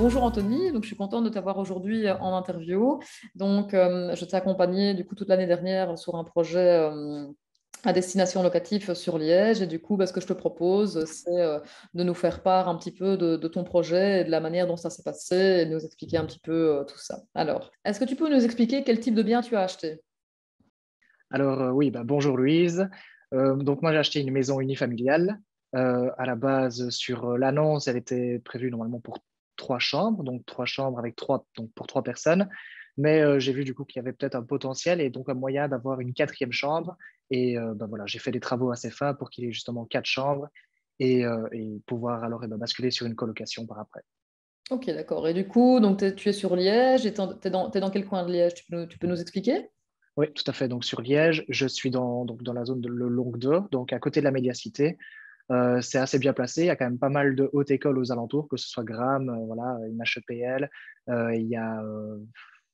Bonjour Anthony, donc je suis contente de t'avoir aujourd'hui en interview. Donc, je t'ai accompagné du coup toute l'année dernière sur un projet à destination locative sur Liège. Et du coup, ce que je te propose, c'est de nous faire part un petit peu de ton projet et de la manière dont ça s'est passé et de nous expliquer un petit peu tout ça. Alors, est-ce que tu peux nous expliquer quel type de bien tu as acheté? Alors oui, bonjour Louise. Donc moi j'ai acheté une maison unifamiliale. À la base sur l'annonce, elle était prévue normalement pour 3 chambres, donc 3 chambres avec donc pour 3 personnes. Mais j'ai vu du coup qu'il y avait peut-être un potentiel et donc un moyen d'avoir une quatrième chambre. Et voilà, j'ai fait des travaux assez fins pour qu'il y ait justement 4 chambres et pouvoir alors basculer sur une colocation par après. Ok, d'accord. Et du coup, donc tu es sur Liège et t'es dans quel coin de Liège? Tu peux nous expliquer? Oui, tout à fait. Donc sur Liège, je suis donc dans la zone de le Languedoc, donc à côté de la médiacité. C'est assez bien placé. Il y a quand même pas mal de hautes écoles aux alentours, que ce soit Gram, voilà, une HEPL. Il y a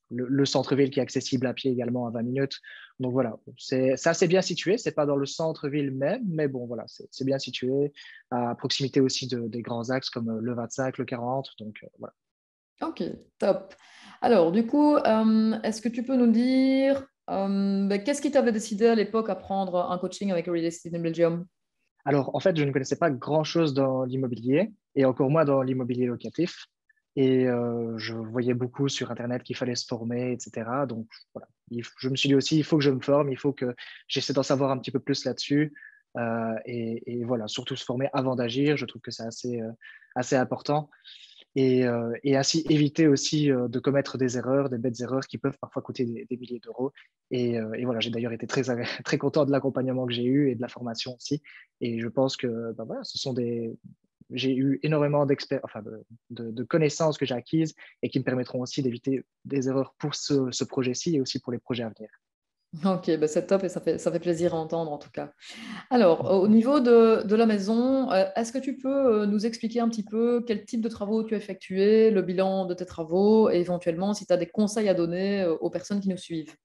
le centre-ville qui est accessible à pied également à 20 minutes. Donc voilà, c'est assez bien situé. C'est pas dans le centre-ville même, mais bon, voilà, c'est bien situé, à proximité aussi des grands axes comme le 25, le 40. Donc voilà. Ok, top. Alors, du coup, est-ce que tu peux nous dire qu'est-ce qui t'avait décidé à l'époque à prendre un coaching avec Real Estate in Belgium? Alors, en fait, je ne connaissais pas grand-chose dans l'immobilier et encore moins dans l'immobilier locatif. Et je voyais beaucoup sur Internet qu'il fallait se former, etc. Donc, voilà. Je me suis dit aussi, il faut que je me forme, il faut que j'essaie d'en savoir un petit peu plus là-dessus. Et voilà, surtout se former avant d'agir, je trouve que c'est assez important et ainsi éviter aussi de commettre des erreurs, des bêtes erreurs qui peuvent parfois coûter des milliers d'euros. Et voilà, j'ai d'ailleurs été très, très content de l'accompagnement que j'ai eu et de la formation aussi. Et je pense que voilà, j'ai eu énormément enfin, de connaissances que j'ai acquises et qui me permettront aussi d'éviter des erreurs pour ce projet-ci et aussi pour les projets à venir. Ok, c'est top et ça fait plaisir à entendre en tout cas. Alors, au niveau de la maison, est-ce que tu peux nous expliquer un petit peu quel type de travaux tu as effectué, le bilan de tes travaux et éventuellement si tu as des conseils à donner aux personnes qui nous suivent?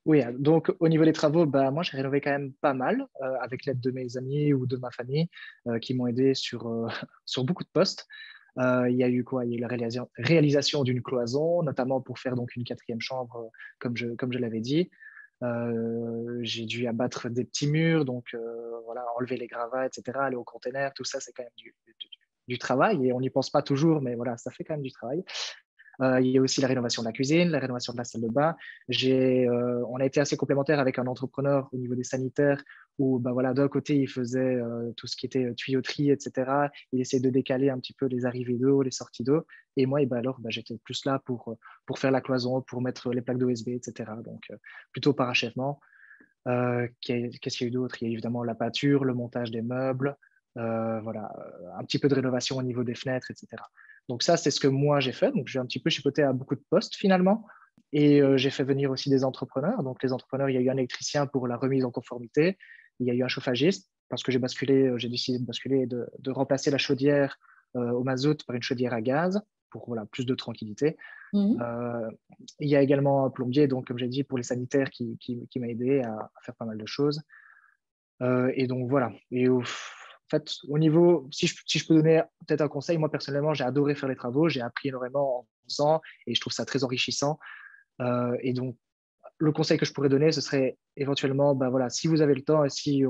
Oui, donc au niveau des travaux, moi j'ai rénové quand même pas mal avec l'aide de mes amis ou de ma famille qui m'ont aidé sur beaucoup de postes. Il y a eu quoi? Il y a eu la réalisation d'une cloison, notamment pour faire donc une quatrième chambre, comme je l'avais dit. J'ai dû abattre des petits murs, donc voilà, enlever les gravats, etc., aller au container, tout ça, c'est quand même du travail et on n'y pense pas toujours, mais voilà, ça fait quand même du travail. Il y a aussi la rénovation de la cuisine, la rénovation de la salle de bain. On a été assez complémentaires avec un entrepreneur au niveau des sanitaires où voilà, d'un côté, il faisait tout ce qui était tuyauterie, etc. Il essayait de décaler un petit peu les arrivées d'eau, les sorties d'eau. Et moi, j'étais plus là pour faire la cloison, pour mettre les plaques d'OSB, etc. Donc, plutôt par achèvement. Qu'est-ce qu'il y a eu d'autre? Il y a évidemment la peinture, le montage des meubles, voilà, un petit peu de rénovation au niveau des fenêtres, etc. Donc ça, c'est ce que moi j'ai fait. Donc j'ai un petit peu chipoté à beaucoup de postes finalement. Et j'ai fait venir aussi des entrepreneurs. Donc les entrepreneurs, il y a eu un électricien pour la remise en conformité. Il y a eu un chauffagiste parce que j'ai décidé de basculer, de remplacer la chaudière au mazout par une chaudière à gaz pour voilà, plus de tranquillité. Mhm. Euh, il y a également un plombier, donc comme j'ai dit, pour les sanitaires qui m'a aidé à faire pas mal de choses. Et donc voilà. En fait, au niveau, si je peux donner peut-être un conseil, moi personnellement, j'ai adoré faire les travaux, j'ai appris énormément en faisant et je trouve ça très enrichissant. Et donc, le conseil que je pourrais donner, ce serait éventuellement, voilà, si vous avez le temps et si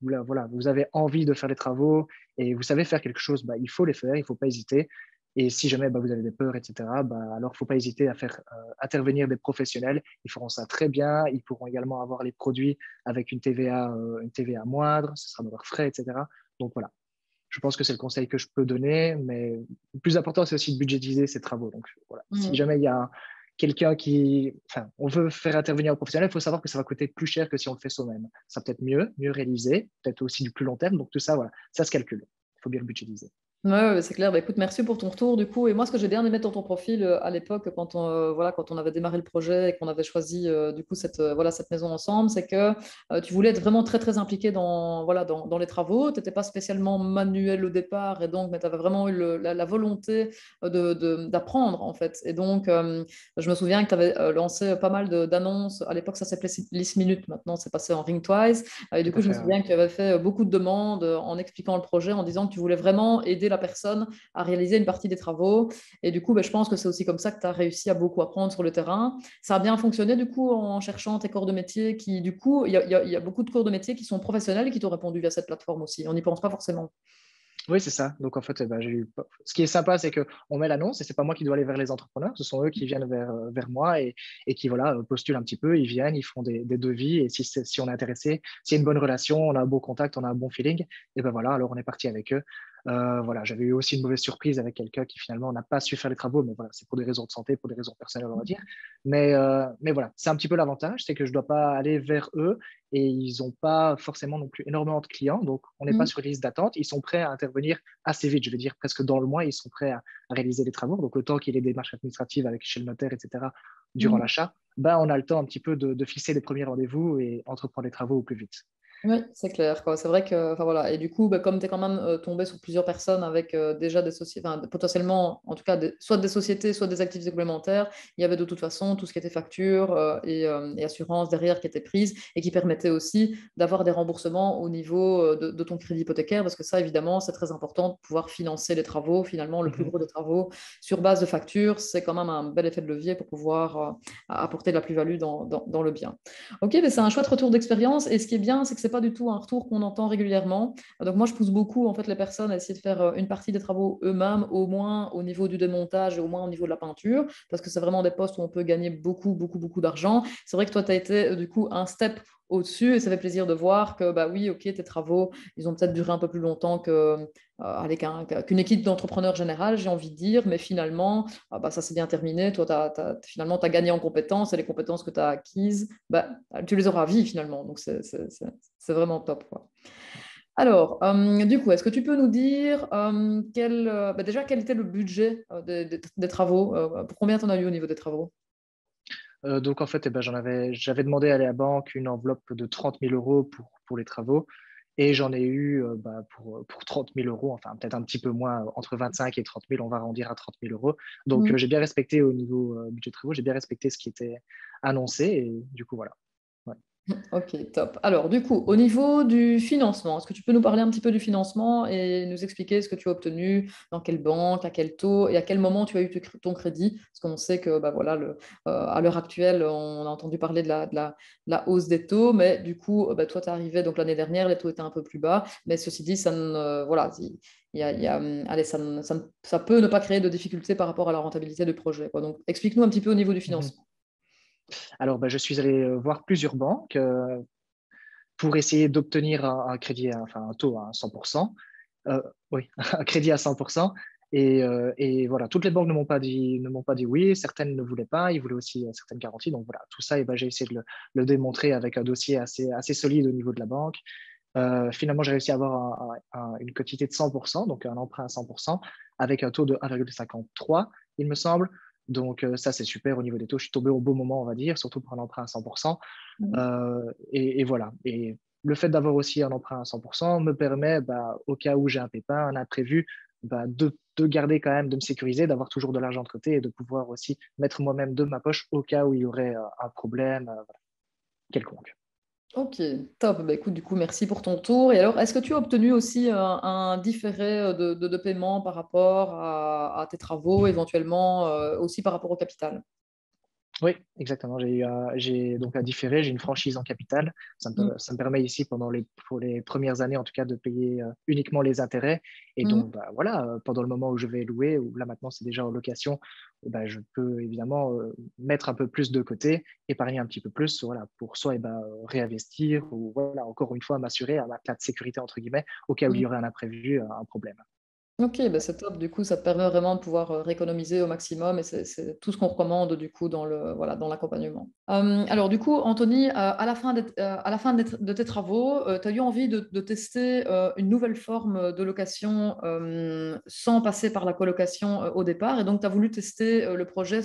voilà, vous avez envie de faire les travaux et vous savez faire quelque chose, il faut les faire, il ne faut pas hésiter. Et si jamais vous avez des peurs, etc., alors il ne faut pas hésiter à faire intervenir des professionnels. Ils feront ça très bien. Ils pourront également avoir les produits avec une TVA moindre, ce sera de leurs frais, etc. Donc voilà, je pense que c'est le conseil que je peux donner, mais le plus important, c'est aussi de budgétiser ces travaux. Donc voilà, si Mhm. jamais il y a enfin, on veut faire intervenir un professionnel, il faut savoir que ça va coûter plus cher que si on le fait soi-même. Ça peut être mieux réalisé, peut-être aussi du plus long terme. Donc tout ça, voilà, ça se calcule. Il faut bien le budgétiser. Ouais, c'est clair. Écoute, merci pour ton retour du coup. Et moi, ce que j'ai bien aimé dans ton profil à l'époque, quand on avait démarré le projet et qu'on avait choisi du coup cette maison ensemble, c'est que tu voulais être vraiment très très impliqué dans les travaux. Tu n'étais pas spécialement manuel au départ et donc, mais tu avais vraiment eu la volonté d'apprendre en fait. Et donc, je me souviens que tu avais lancé pas mal d'annonces. À l'époque, ça s'appelait List Minute. Maintenant, c'est passé en Ring Twice. Et Tout du coup, à je me fait. Ouais. souviens que tu avais fait beaucoup de demandes en expliquant le projet, en disant que tu voulais vraiment aider la personne à réaliser une partie des travaux. Et du coup, je pense que c'est aussi comme ça que tu as réussi à beaucoup apprendre sur le terrain. Ça a bien fonctionné du coup en cherchant tes corps de métier qui, du coup, il y a beaucoup de corps de métier qui sont professionnels et qui t'ont répondu via cette plateforme aussi. On n'y pense pas forcément. Oui, c'est ça. Donc, en fait, ce qui est sympa, c'est qu'on met l'annonce et c'est pas moi qui dois aller vers les entrepreneurs. Ce sont eux qui viennent vers moi et qui, voilà, postulent un petit peu. Ils viennent, ils font des devis. Et si on est intéressé, s'il y a une bonne relation, on a un beau contact, on a un bon feeling, et ben voilà, alors on est parti avec eux. Voilà, j'avais eu aussi une mauvaise surprise avec quelqu'un qui finalement n'a pas su faire les travaux, mais voilà, c'est pour des raisons de santé, pour des raisons personnelles, on va dire. Mais voilà, c'est un petit peu l'avantage, c'est que je ne dois pas aller vers eux et ils n'ont pas forcément non plus énormément de clients, donc on n'est pas Mhm. sur liste d'attente. Ils sont prêts à intervenir assez vite, je veux dire presque dans le mois, ils sont prêts à réaliser les travaux. Donc le temps qu'il y ait des démarches administratives avec chez le notaire, etc., durant Mhm. l'achat, ben, on a le temps un petit peu de fixer les premiers rendez-vous et entreprendre les travaux au plus vite. Oui, c'est clair, quoi. C'est vrai que, enfin voilà, et du coup, comme tu es quand même tombé sur plusieurs personnes avec déjà des sociétés, enfin, potentiellement, en tout cas, soit des sociétés, soit des activités complémentaires, il y avait de toute façon tout ce qui était facture et assurance derrière qui était prise et qui permettait aussi d'avoir des remboursements au niveau de ton crédit hypothécaire, parce que ça, évidemment, c'est très important de pouvoir financer les travaux. Finalement, le plus Mhm. gros des travaux sur base de facture, c'est quand même un bel effet de levier pour pouvoir apporter de la plus-value dans le bien. Ok, mais c'est un chouette retour d'expérience. Et ce qui est bien, c'est que c'est pas du tout un retour qu'on entend régulièrement. Donc moi, je pousse beaucoup en fait les personnes à essayer de faire une partie des travaux eux-mêmes, au moins au niveau du démontage et au moins au niveau de la peinture, parce que c'est vraiment des postes où on peut gagner beaucoup, beaucoup, beaucoup d'argent. C'est vrai que toi, tu as été du coup un step au-dessus et ça fait plaisir de voir que bah oui, ok, tes travaux, ils ont peut-être duré un peu plus longtemps qu'une équipe d'entrepreneurs général, j'ai envie de dire, mais finalement, bah, ça s'est bien terminé. Toi, finalement, tu as gagné en compétences et les compétences que tu as acquises, bah, tu les auras à vie finalement. Donc, c'est vraiment top, quoi. Alors, du coup, est-ce que tu peux nous dire déjà quel était le budget des travaux pour combien tu en as eu au niveau des travaux? Donc en fait, j'avais demandé à la banque une enveloppe de 30 000 euros pour les travaux et j'en ai eu pour 30 000 euros, enfin peut-être un petit peu moins, entre 25 et 30 000, on va arrondir à 30 000 euros. Donc j'ai bien respecté au niveau budget de travaux, j'ai bien respecté ce qui était annoncé et du coup voilà. Ouais. Ok, top. Alors, du coup, au niveau du financement, est-ce que tu peux nous parler un petit peu du financement et nous expliquer ce que tu as obtenu, dans quelle banque, à quel taux et à quel moment tu as eu ton crédit? Parce qu'on sait que bah, voilà, à l'heure actuelle, on a entendu parler de la hausse des taux, mais du coup, bah, toi, tu es arrivé donc l'année dernière, les taux étaient un peu plus bas. Mais ceci dit, ça ne, voilà, allez, ça peut ne pas créer de difficultés par rapport à la rentabilité du projet, quoi. Donc, explique-nous un petit peu au niveau du Mhm. financement. Alors je suis allé voir plusieurs banques pour essayer d'obtenir un crédit, enfin un taux à 100%. Euh, oui, un crédit à 100%. Et voilà, toutes les banques ne m'ont pas dit oui, certaines ne voulaient pas, ils voulaient aussi certaines garanties. Donc voilà, tout ça, j'ai essayé de le démontrer avec un dossier assez solide au niveau de la banque. Finalement, j'ai réussi à avoir une quotité de 100%, donc un emprunt à 100%, avec un taux de 1,53, il me semble. Donc ça, c'est super au niveau des taux. Je suis tombé au bon moment, on va dire, surtout pour un emprunt à 100%. Et voilà. Et le fait d'avoir aussi un emprunt à 100% me permet, au cas où j'ai un pépin, un imprévu, de garder quand même, de me sécuriser, d'avoir toujours de l'argent de côté et de pouvoir aussi mettre moi-même de ma poche au cas où il y aurait un problème voilà, quelconque. Ok, top. Bah, écoute, du coup, merci pour ton tour. Et alors, est-ce que tu as obtenu aussi un différé de paiement par rapport à tes travaux, éventuellement aussi par rapport au capital? Oui, exactement. J'ai donc à différer, j'ai une franchise en capital. Mm. Ça me permet ici, pour les premières années en tout cas, de payer uniquement les intérêts. Et Mhm. donc, voilà, pendant le moment où je vais louer, ou là maintenant c'est déjà en location, je peux évidemment mettre un peu plus de côté, épargner un petit peu plus, voilà, pour soit réinvestir ou voilà, encore une fois, m'assurer un matelas de sécurité, entre guillemets, au cas où il y aurait un imprévu, un problème. Ok, bah c'est top. Du coup, ça te permet vraiment de pouvoir rééconomiser au maximum et c'est tout ce qu'on recommande du coup voilà, dans l'accompagnement. Alors du coup, Anthony, à la fin de tes travaux, tu as eu envie de tester une nouvelle forme de location sans passer par la colocation au départ et donc tu as voulu tester le projet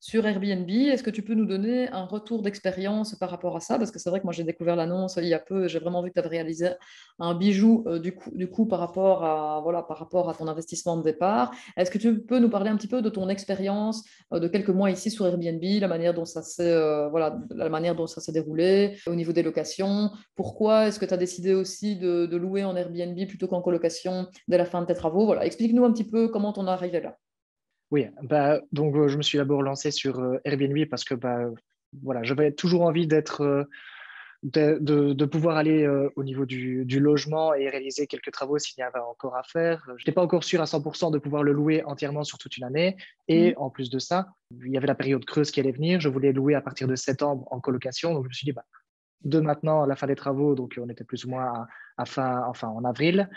sur Airbnb. Est-ce que tu peux nous donner un retour d'expérience par rapport à ça? Parce que c'est vrai que moi, j'ai découvert l'annonce il y a peu. J'ai vraiment vu que tu avais réalisé un bijou du coup par rapport à ton investissement de départ. Est-ce que tu peux nous parler un petit peu de ton expérience de quelques mois ici sur Airbnb, la manière dont ça s'est déroulé au niveau des locations? Pourquoi est-ce que tu as décidé aussi de louer en Airbnb plutôt qu'en colocation dès la fin de tes travaux? Voilà, explique-nous un petit peu comment on est arrivé là. Oui, donc je me suis d'abord lancé sur Airbnb parce que voilà, j'avais toujours envie de pouvoir aller au niveau du logement et réaliser quelques travaux s'il y avait encore à faire. Je n'étais pas encore sûr à 100% de pouvoir le louer entièrement sur toute une année. Mhm. Et en plus de ça, il y avait la période creuse qui allait venir. Je voulais louer à partir de septembre en colocation. Donc je me suis dit, de maintenant à la fin des travaux, donc on était plus ou moins en avril,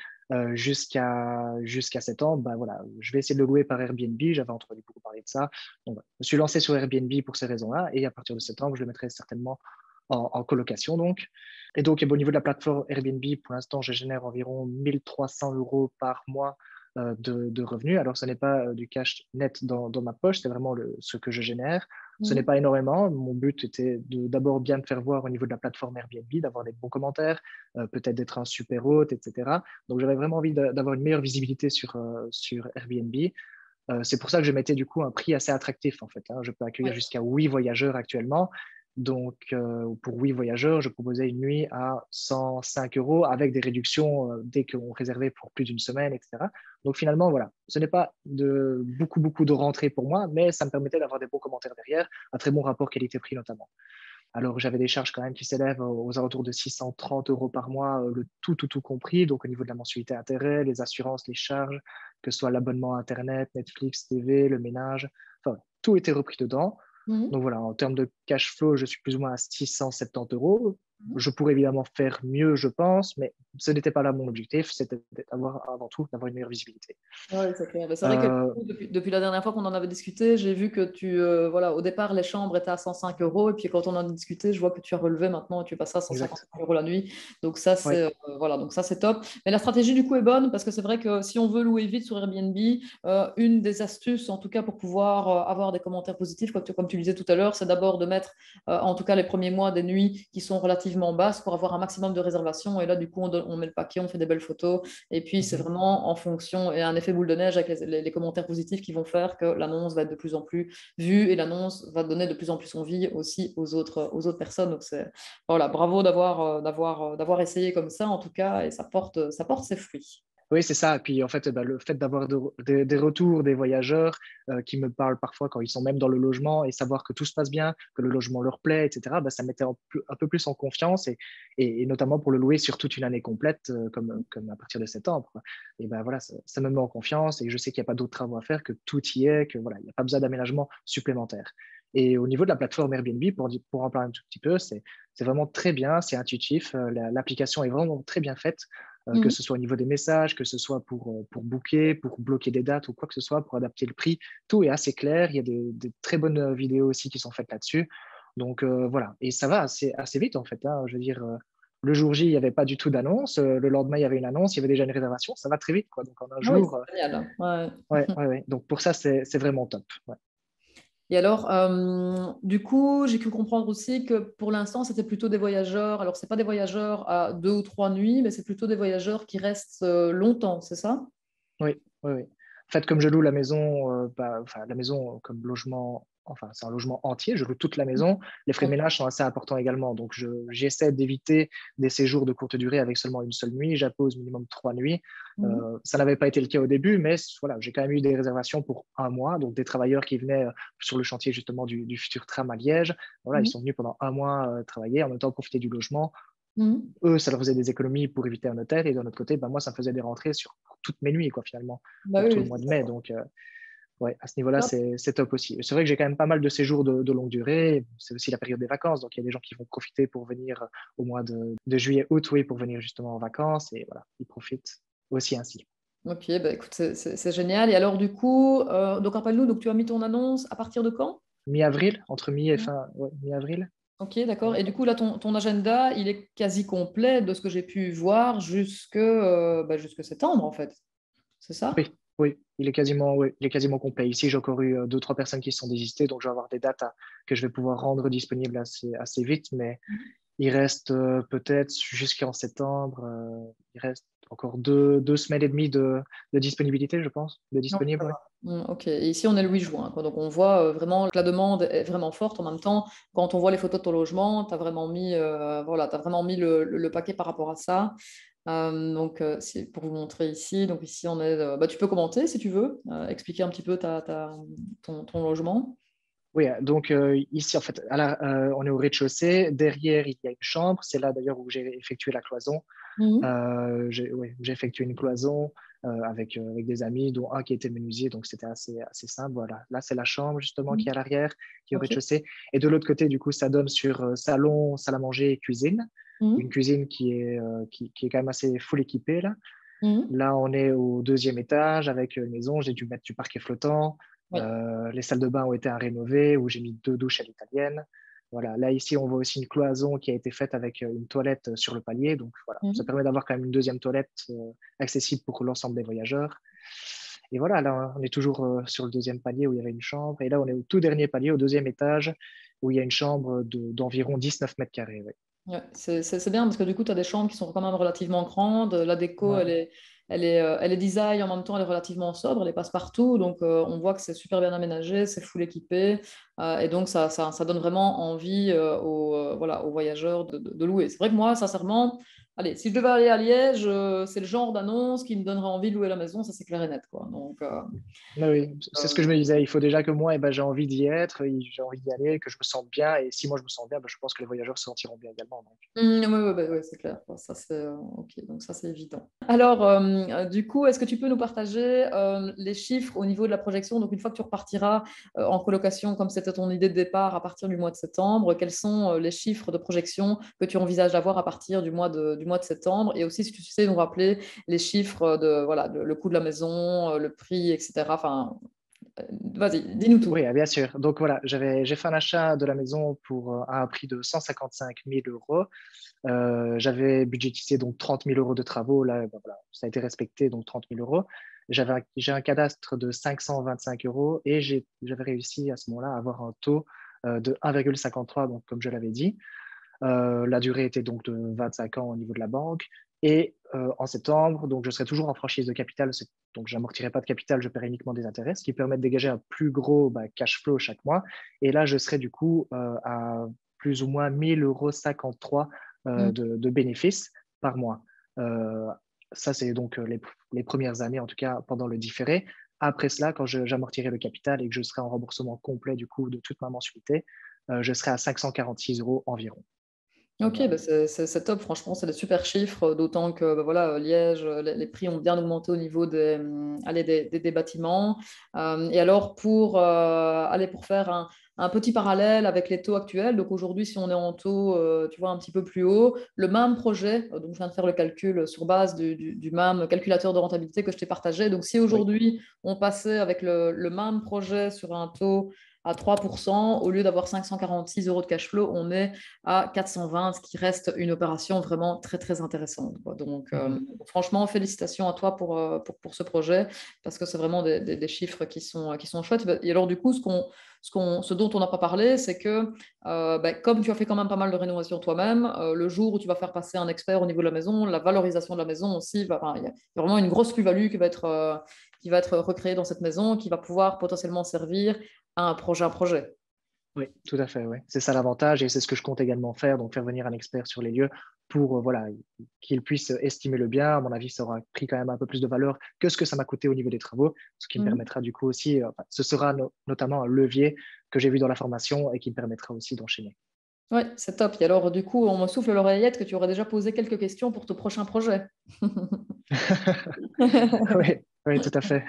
jusqu'à septembre, voilà, je vais essayer de le louer par Airbnb. J'avais entendu beaucoup parler de ça. Donc, voilà, je me suis lancé sur Airbnb pour ces raisons-là. Et à partir de septembre, je le mettrai certainement en colocation. Donc. Et donc, au niveau de la plateforme Airbnb, pour l'instant, je génère environ 1 300 € par mois de revenus. Alors, ce n'est pas du cash net dans ma poche, c'est vraiment ce que je génère. Ce n'est Mhm. pas énormément. Mon but était d'abord bien me faire voir au niveau de la plateforme Airbnb, d'avoir des bons commentaires, peut-être d'être un super hôte, etc. Donc, j'avais vraiment envie d'avoir une meilleure visibilité sur Airbnb. C'est pour ça que je mettais du coup un prix assez attractif en fait, hein. Je peux accueillir Ouais. jusqu'à 8 voyageurs actuellement. Donc, pour 8 voyageurs, je proposais une nuit à 105 € avec des réductions dès qu'on réservait pour plus d'une semaine, etc. Donc, finalement, voilà, ce n'est pas beaucoup de rentrées pour moi, mais ça me permettait d'avoir des bons commentaires derrière, un très bon rapport qualité-prix notamment. Alors, j'avais des charges quand même qui s'élèvent aux alentours de 630 € par mois, le tout compris. Donc, au niveau de la mensualité intérêt, les assurances, les charges, que ce soit l'abonnement Internet, Netflix, TV, le ménage, enfin, tout était repris dedans. Mhm. Donc voilà, en termes de cash flow, je suis plus ou moins à 670 €. Mhm. Je pourrais évidemment faire mieux, je pense, mais ce n'était pas là mon objectif, c'était avant tout d'avoir une meilleure visibilité. Oui, c'est clair. Mais c'est vrai que Euh, depuis la dernière fois qu'on en avait discuté, j'ai vu que au départ, les chambres étaient à 105 euros. Et puis quand on en a discuté, je vois que tu as relevé maintenant et tu passes à 155 exact. euros la nuit. Donc ça, Oui. c'est top. Mais la stratégie, du coup, est bonne parce que c'est vrai que si on veut louer vite sur Airbnb, une des astuces, en tout cas, pour pouvoir avoir des commentaires positifs, comme tu disais tout à l'heure, c'est d'abord de mettre, en tout cas, les premiers mois, des nuits qui sont relativement basses pour avoir un maximum de réservations. Et là, du coup, on met le paquet, on fait des belles photos. Et puis, c'est Mhm. vraiment en fonction et un effet boule de neige avec les commentaires positifs qui vont faire que l'annonce va être de plus en plus vue et l'annonce va donner de plus en plus envie aussi aux autres personnes. Donc, voilà, bravo d'avoir essayé comme ça, en tout cas, et ça porte ses fruits. Oui, c'est ça. Et puis, en fait, le fait d'avoir des retours des voyageurs qui me parlent parfois quand ils sont même dans le logement et savoir que tout se passe bien, que le logement leur plaît, etc., ça mettait un peu plus en confiance et notamment pour le louer sur toute une année complète, comme à partir de septembre, quoi. Et voilà, ça me met en confiance et je sais qu'il n'y a pas d'autres travaux à faire, que tout y est, que voilà, il n'y a pas besoin d'aménagement supplémentaire. Et au niveau de la plateforme Airbnb, pour en parler un tout petit peu, c'est vraiment très bien, c'est intuitif, l'application est vraiment très bien faite, que Mhm. ce soit au niveau des messages, que ce soit pour booker, pour bloquer des dates ou quoi que ce soit, pour adapter le prix. Tout est assez clair. Il y a des très bonnes vidéos aussi qui sont faites là-dessus. Donc voilà, et ça va assez vite en fait, hein. Je veux dire, le jour J, il n'y avait pas du tout d'annonce. Le lendemain, il y avait une annonce, il y avait déjà une réservation. Ça va très vite, quoi. Donc en un Ah oui, jour, c'est génial. Ouais. ouais. Donc pour ça, c'est vraiment top. Ouais. Et alors, du coup, j'ai cru comprendre aussi que pour l'instant, c'était plutôt des voyageurs. Alors, c'est pas des voyageurs à 2 ou 3 nuits, mais c'est plutôt des voyageurs qui restent longtemps, c'est ça? Oui. En fait, comme je loue la maison, enfin, la maison comme logement, enfin, c'est un logement entier, je loue toute la maison. Les frais de Ok. ménage sont assez importants également. Donc, j'essaie d'éviter des séjours de courte durée avec seulement une seule nuit. J'impose minimum 3 nuits. Mhm. Ça n'avait pas été le cas au début, mais voilà, j'ai quand même eu des réservations pour un mois. Donc, des travailleurs qui venaient sur le chantier justement du futur tram à Liège. Voilà, ils Mhm. sont venus pendant un mois travailler, en même temps profiter du logement. Mhm. Eux, ça leur faisait des économies pour éviter un hôtel. Et d'un autre côté, moi, ça me faisait des rentrées sur toutes mes nuits, quoi, finalement, Bah pour oui, tout le oui, mois de c'est ça. mai. Donc, ouais, à ce niveau-là, Top. c'est top aussi. C'est vrai que j'ai quand même pas mal de séjours de longue durée. C'est aussi la période des vacances. Donc, il y a des gens qui vont profiter pour venir au mois de juillet, août, oui, pour venir justement en vacances. Et voilà, ils profitent aussi ainsi. Ok, bah écoute, c'est génial. Et alors, du coup, donc rappelle-nous, donc tu as mis ton annonce à partir de quand? Mi-avril, entre mi et fin, ouais, mi-avril. Ok, d'accord. Ouais. Et du coup, là, ton agenda, il est quasi complet de ce que j'ai pu voir jusque septembre, en fait. C'est ça? Oui, Oui, oui, il est quasiment complet. Ici, j'ai encore eu deux, trois personnes qui se sont désistées, donc je vais avoir des dates que je vais pouvoir rendre disponibles assez vite, mais il reste peut-être jusqu'en septembre, il reste encore deux semaines et demie de disponibilité, je pense, de Non, disponible, ça oui. va. Ok, et ici on est le 8 juin, quoi. Donc on voit vraiment que la demande est vraiment forte. En même temps, quand on voit les photos de ton logement, tu as vraiment mis, voilà, t'as vraiment mis le paquet par rapport à ça. Donc c'est pour vous montrer ici. Donc ici on est, bah, tu peux commenter si tu veux, expliquer un petit peu ton logement. Oui, donc ici, en fait, on est au rez-de-chaussée. Derrière, il y a une chambre. C'est là d'ailleurs où j'ai effectué la cloison. Mhm. J'ai effectué une cloison avec des amis, dont un qui était menuisier, donc c'était assez simple. Voilà. Là, c'est la chambre justement qui est à l'arrière, qui est au Ok. rez-de-chaussée. Et de l'autre côté, du coup, ça donne sur salon, salle à manger et cuisine. Une Mhm. cuisine qui est quand même assez full équipée là. Mhm. Là, on est au deuxième étage avec une maison. J'ai dû mettre du parquet flottant. Oui. Les salles de bain ont été à rénover, où j'ai mis deux douches à l'italienne. Voilà. Là, ici, on voit aussi une cloison qui a été faite avec une toilette sur le palier. Donc, voilà. Ça Mhm. permet d'avoir quand même une deuxième toilette accessible pour l'ensemble des voyageurs. Et voilà, là, on est toujours sur le deuxième palier où il y avait une chambre. Et là, on est au tout dernier palier, au deuxième étage, où il y a une chambre d'environ 19 mètres carrés. Ouais. Ouais, c'est bien parce que du coup, tu as des chambres qui sont quand même relativement grandes. La déco, Ouais. elle est design, en même temps, elle est relativement sobre, elle est passe-partout. Donc, on voit que c'est super bien aménagé, c'est full équipé. Et donc, ça donne vraiment envie voilà, aux voyageurs de louer. C'est vrai que moi, sincèrement, allez, si je devais aller à Liège, c'est le genre d'annonce qui me donnerait envie de louer la maison, ça c'est clair et net, quoi. Donc, Mais oui, c'est ce que je me disais. Il faut déjà que moi, j'ai envie d'y être, j'ai envie d'y aller, que je me sente bien. Et si moi, je me sens bien, je pense que les voyageurs se sentiront bien également. Donc. ouais, c'est clair. Ça, c'est ok. Donc ça, c'est évident. Alors, du coup, est-ce que tu peux nous partager les chiffres au niveau de la projection? Donc, une fois que tu repartiras en colocation, comme c'était ton idée de départ à partir du mois de septembre, quels sont les chiffres de projection que tu envisages d'avoir à partir du mois de septembre? Et aussi, si tu sais nous rappeler les chiffres de voilà, le coût de la maison, le prix, etc. Enfin, vas-y, dis-nous tout. Oui, bien sûr. Donc voilà, j'ai fait un achat de la maison à un prix de 155 000 euros. J'avais budgétisé donc 30 000 euros de travaux. Là, ben, voilà, ça a été respecté, donc 30 000 euros. J'ai un cadastre de 525 euros et j'avais réussi à ce moment-là à avoir un taux de 1,53, donc comme je l'avais dit. La durée était donc de 25 ans au niveau de la banque. Et en septembre, donc je serai toujours en franchise de capital, donc je n'amortirai pas de capital, je paierai uniquement des intérêts, ce qui permet de dégager un plus gros cash flow chaque mois. Et là, je serai du coup à plus ou moins 1 euros 53 Mm. de bénéfices par mois. Euh, Ça, c'est donc les premières années, en tout cas pendant le différé. Après cela, quand j'amortirai le capital et que je serai en remboursement complet du coup de toute ma mensualité, je serai à 546 euros environ. Donc, Ok, voilà. bah c'est top, franchement, c'est des super chiffres, d'autant que bah voilà, Liège, les prix ont bien augmenté au niveau allez, des bâtiments. Et alors, pour faire un petit parallèle avec les taux actuels, donc aujourd'hui, si on est en taux, tu vois, un petit peu plus haut, le même projet, donc je viens de faire le calcul sur base du même calculateur de rentabilité que je t'ai partagé, donc si Oui. aujourd'hui, on passait avec le même projet sur un taux à 3%, au lieu d'avoir 546 euros de cash flow, on est à 420, ce qui reste une opération vraiment très, très intéressante, quoi. Donc, Mhm. franchement, félicitations à toi pour ce projet, parce que c'est vraiment des chiffres qui sont chouettes. Et alors, du coup, ce dont on n'a pas parlé, c'est que comme tu as fait quand même pas mal de rénovations toi-même, le jour où tu vas faire passer un expert au niveau de la maison, la valorisation de la maison aussi, enfin, il y a vraiment une grosse plus-value qui va être recréée dans cette maison, qui va pouvoir potentiellement servir à un projet. Oui, tout à fait. Oui. C'est ça l'avantage et c'est ce que je compte également faire, donc faire venir un expert sur les lieux pour voilà, qu'il puisse estimer le bien. À mon avis, ça aura pris quand même un peu plus de valeur que ce que ça m'a coûté au niveau des travaux, ce qui me Mhm. permettra du coup aussi, ce sera notamment un levier que j'ai vu dans la formation et qui me permettra aussi d'enchaîner. Ouais, c'est top. Et alors, du coup, on me souffle l'oreillette que tu aurais déjà posé quelques questions pour ton prochain projet. Oui, oui, tout à fait.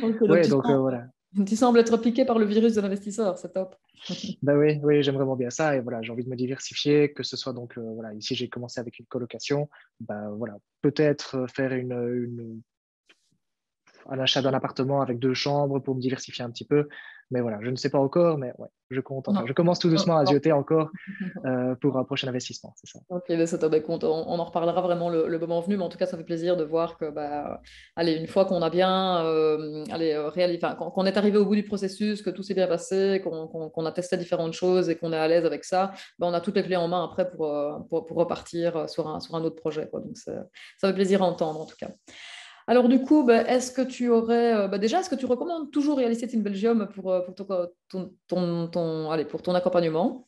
Ok, donc Oui, donc voilà. tu sembles être piqué par le virus de l'investisseur, c'est top. Ben oui, oui, j'aimerais vraiment bien ça et voilà, j'ai envie de me diversifier, que ce soit donc voilà, ici j'ai commencé avec une colocation, ben voilà, peut-être faire un achat d'un appartement avec deux chambres pour me diversifier un petit peu. Mais voilà, je ne sais pas encore, mais ouais, je Non. commence tout doucement à zioter encore pour un prochain investissement, c'est ça. Ok, mais c'est top. Écoute, on en reparlera vraiment le moment venu, mais en tout cas, ça fait plaisir de voir que, bah, allez, une fois qu'on a bien, allez, enfin, qu'on est arrivé au bout du processus, que tout s'est bien passé, qu'on a testé différentes choses et qu'on est à l'aise avec ça, bah, on a toutes les clés en main après pour repartir sur un autre projet, quoi. Donc, ça fait plaisir à entendre, en tout cas. Alors, du coup, bah, est-ce que tu aurais, bah, déjà, est-ce que tu recommandes toujours Reality in Belgium pour allez, pour ton accompagnement?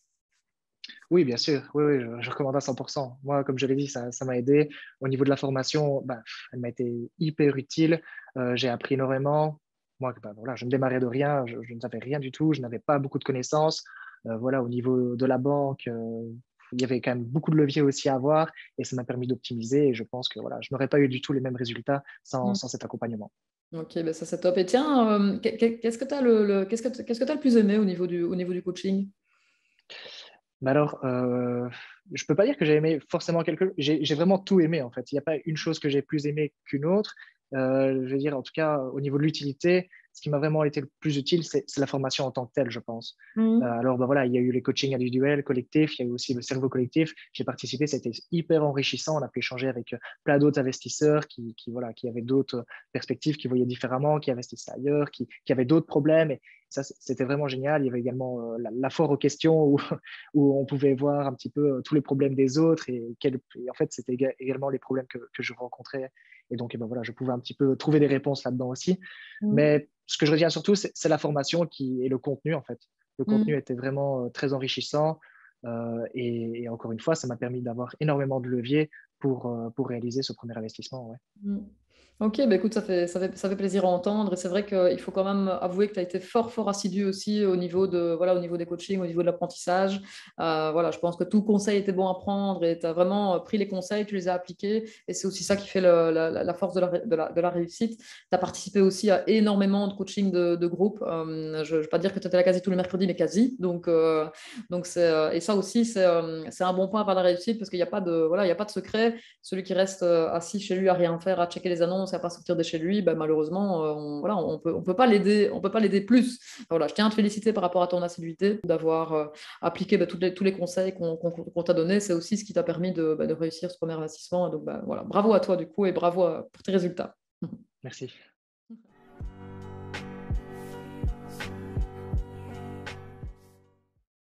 Oui, bien sûr. Oui, oui, je recommande à 100%. Moi, comme je l'ai dit, ça m'a aidé. Au niveau de la formation, bah, elle m'a été hyper utile. J'ai appris énormément. Moi, bah, voilà, je ne démarrais de rien. Je ne savais rien du tout. Je n'avais pas beaucoup de connaissances. Voilà, au niveau de la banque, il y avait quand même beaucoup de leviers aussi à avoir et ça m'a permis d'optimiser. Et je pense que voilà, je n'aurais pas eu du tout les mêmes résultats sans cet accompagnement. Ok, ben ça c'est top. Et tiens, qu'est-ce que tu as qu'est-ce que tu le plus aimé au niveau du coaching? Mais alors, je peux pas dire que j'ai aimé forcément quelque. J'ai vraiment tout aimé en fait. Il n'y a pas une chose que j'ai plus aimé qu'une autre. Je veux dire, en tout cas, au niveau de l'utilité, ce qui m'a vraiment été le plus utile, c'est la formation en tant que telle, je pense. Mhm. Alors, ben voilà, il y a eu les coachings individuels, collectifs, il y a eu aussi le cerveau collectif. J'ai participé, c'était hyper enrichissant. On a pu échanger avec plein d'autres investisseurs voilà, qui avaient d'autres perspectives, qui voyaient différemment, qui investissaient ailleurs, qui avaient d'autres problèmes. Et ça, c'était vraiment génial. Il y avait également la foire aux questions où où on pouvait voir un petit peu tous les problèmes des autres et en fait, c'était également les problèmes que je rencontrais. Et donc, eh ben voilà, je pouvais un petit peu trouver des réponses là-dedans aussi. Mhm. Mais ce que je retiens surtout, c'est la formation et le contenu, en fait. Le Mhm. contenu était vraiment très enrichissant. Et encore une fois, ça m'a permis d'avoir énormément de leviers pour réaliser ce premier investissement. Ouais. Mhm. Ok, bah écoute, ça fait plaisir à entendre. Et c'est vrai qu'il faut quand même avouer que tu as été fort assidu aussi au niveau des coachings, au niveau de l'apprentissage. Voilà, je pense que tout conseil était bon à prendre et tu as vraiment pris les conseils, tu les as appliqués. Et c'est aussi ça qui fait la force de la réussite. Tu as participé aussi à énormément de coaching de groupe. Je ne vais pas dire que tu étais là quasi tous les mercredis, mais quasi. Donc et ça aussi, c'est un bon point par la réussite parce qu'il n'y a pas voilà, il y a pas de secret. Celui qui reste assis chez lui à rien faire, à checker les annonces et à pas sortir de chez lui, ben, malheureusement, voilà, on peut pas l'aider plus. Voilà, je tiens à te féliciter par rapport à ton assiduité, d'avoir appliqué ben, tous les conseils qu'on t'a donnés. C'est aussi ce qui t'a permis de réussir ce premier investissement. Donc, ben, voilà, bravo à toi du coup et bravo pour tes résultats. Merci.